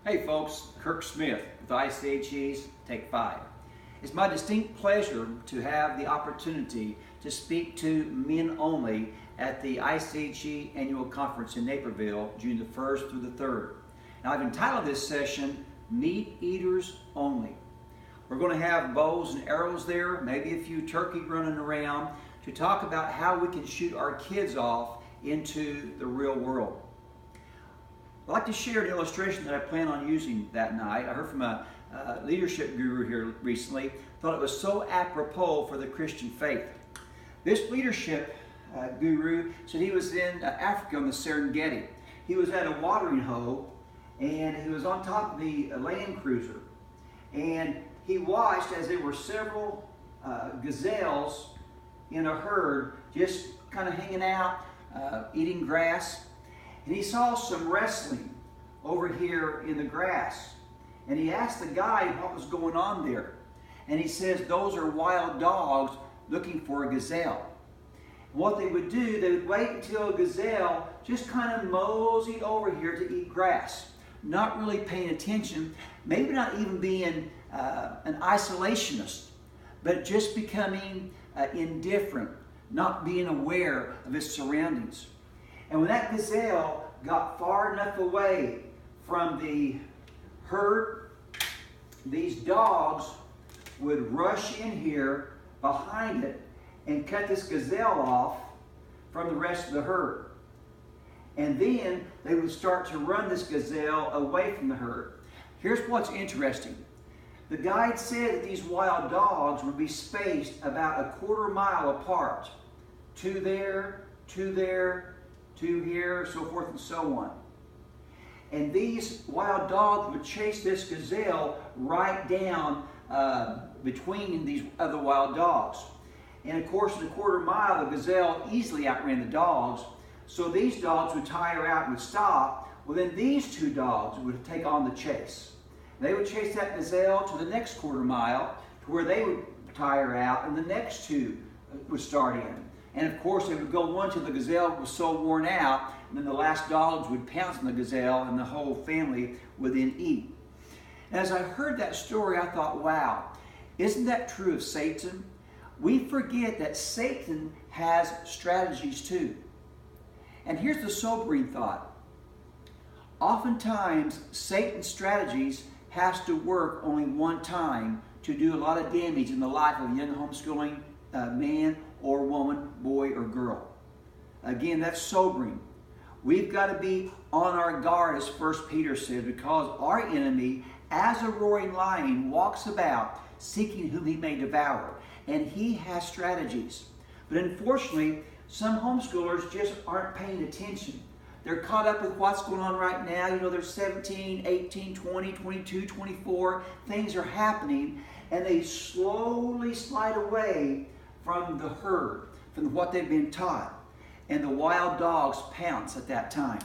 Hey folks, Kirk Smith with I.C.H.E's Take 5. It's my distinct pleasure to have the opportunity to speak to men only at the I.C.H.E annual conference in Naperville, June the 1st through the 3rd. Now I've entitled this session, Meat Eaters Only. We're going to have bows and arrows there, maybe a few turkey running around, to talk about how we can shoot our kids off into the real world. I'd like to share an illustration that I plan on using that night. I heard from a leadership guru here recently, thought it was so apropos for the Christian faith. This leadership guru said he was in Africa on the Serengeti. He was at a watering hole and he was on top of the Land Cruiser. And he watched as there were several gazelles in a herd just kind of hanging out, eating grass. And he saw some wrestling over here in the grass. And he asked the guide what was going on there. And he says, those are wild dogs looking for a gazelle. And what they would do, they would wait until a gazelle just kind of moseyed over here to eat grass. Not really paying attention, maybe not even being an isolationist, but just becoming indifferent, not being aware of his surroundings. And when that gazelle got far enough away from the herd, these dogs would rush in here behind it and cut this gazelle off from the rest of the herd. And then they would start to run this gazelle away from the herd. Here's what's interesting. The guide said that these wild dogs would be spaced about 1/4 mile apart. Two there, two there, two here, so forth and so on. And these wild dogs would chase this gazelle right down between these other wild dogs. And of course, in 1/4 mile, the gazelle easily outran the dogs. So these dogs would tire out and would stop. Well, then these two dogs would take on the chase. They would chase that gazelle to the next 1/4 mile to where they would tire out, and the next two would start in. And of course, they would go one till the gazelle was so worn out, and then the last dogs would pounce on the gazelle, and the whole family would then eat. And as I heard that story, I thought, wow, isn't that true of Satan? We forget that Satan has strategies too. And here's the sobering thought. Oftentimes, Satan's strategies has to work only one time to do a lot of damage in the life of a young homeschooling man or woman, boy or girl. Again, that's sobering. We've got to be on our guard, as 1 Peter says, because our enemy, as a roaring lion, walks about seeking whom he may devour. And he has strategies. But unfortunately, some homeschoolers just aren't paying attention. They're caught up with what's going on right now. You know, they're 17, 18, 20, 22, 24. Things are happening, and they slowly slide away from the herd, from what they've been taught. And the wild dogs pounce at that time.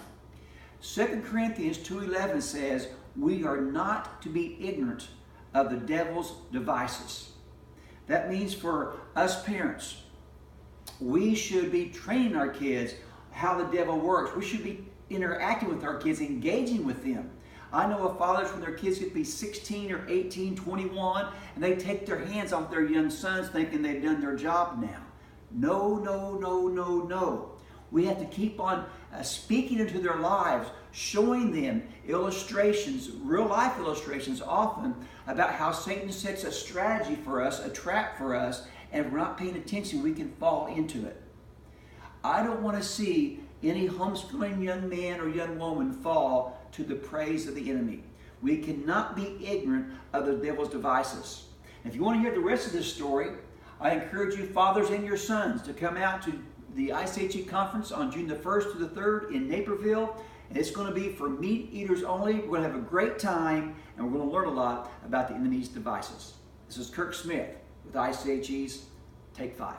2 Corinthians 2:11 says, we are not to be ignorant of the devil's devices. That means for us parents, we should be training our kids how the devil works. We should be interacting with our kids, engaging with them. I know of fathers when their kids get to be 16 or 18, 21, and they take their hands off their young sons thinking they've done their job now. No, no, no, no, no. We have to keep on speaking into their lives, showing them illustrations, real life illustrations often, about how Satan sets a strategy for us, a trap for us, and if we're not paying attention, we can fall into it. I don't want to see any homeschooling young man or young woman fall to the praise of the enemy. We cannot be ignorant of the devil's devices. If you want to hear the rest of this story, I encourage you, fathers and your sons, to come out to the I.C.H.E conference on June the 1st to the 3rd in Naperville. And it's going to be for meat eaters only. We're going to have a great time, and we're going to learn a lot about the enemy's devices. This is Kirk Smith with I.C.H.E's Take 5.